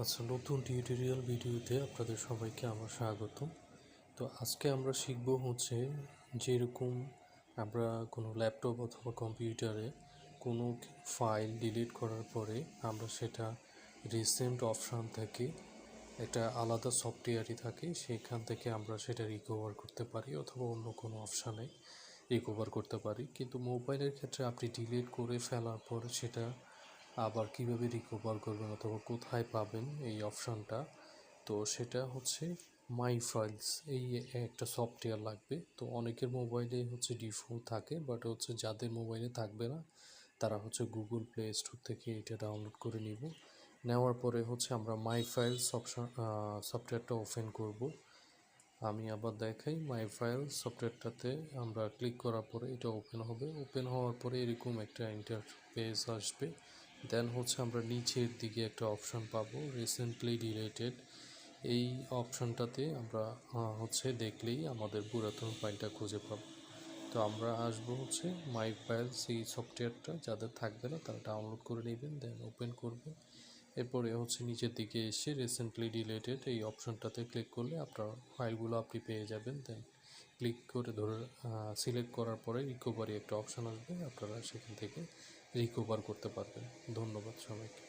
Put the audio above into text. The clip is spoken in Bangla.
আচ্ছা, নতুন টিউটোরিয়াল ভিডিওতে আপনাদের সবাইকে আমার স্বাগতম। তো আজকে আমরা শিখব হচ্ছে যেরকম আমরা কোনো ল্যাপটপ অথবা কম্পিউটারে কোনো ফাইল ডিলিট করার পরে আমরা সেটা রিসেন্ট অপশান থেকে একটা আলাদা সফটওয়্যারই থাকে, সেখান থেকে আমরা সেটা রিকভার করতে পারি অথবা অন্য কোনো অপশানে রিকভার করতে পারি। কিন্তু মোবাইলের ক্ষেত্রে আপনি ডিলিট করে ফেলার পর সেটা আবার কিভাবে রিকভার করবেন অথবা কোথায় পাবেন এই অপশানটা, তো সেটা হচ্ছে মাই ফাইলস, এই একটা সফটওয়্যার লাগবে। তো অনেকের মোবাইলে হচ্ছে ডিফল্ট থাকে, বাট হচ্ছে যাদের মোবাইলে থাকবে না তারা হচ্ছে গুগল প্লে স্টোর থেকে এটা ডাউনলোড করে নিব। নেওয়ার পরে হচ্ছে আমরা মাই ফাইলস অপশান সফটওয়্যারটা ওপেন করব। আমি আবার দেখাই, মাই ফাইল সফটওয়্যারটাতে আমরা ক্লিক করার পরে এটা ওপেন হবে। ওপেন হওয়ার পরে এরকম একটা ইন্টারফেস আসবে। দেন হচ্ছে আমরা নিচের দিকে একটা অপশান পাবো, রিসেন্টলি ডিলিটেড। এই অপশানটাতে আমরা হচ্ছে দেখলেই আমাদের পুরাতন ফাইলটা খুঁজে পাবো। তো আমরা আসবো হচ্ছে মাই ফাইলস, এই সফটওয়্যারটা যাদের থাকবে না তারা ডাউনলোড করে নেবেন, দেন ওপেন করবেন। এরপরে হচ্ছে নিচের দিকে এসে রিসেন্টলি ডিলিটেড এই অপশানটাতে ক্লিক করলে আপনার ফাইলগুলো আপনি পেয়ে যাবেন। দেন ক্লিক করে ধরে সিলেক্ট করার পরে রিকভারি একটা অপশান আসবে, আপনারা সেখান থেকে রিকভার করতে পারবেন। ধন্যবাদ সবাইকে।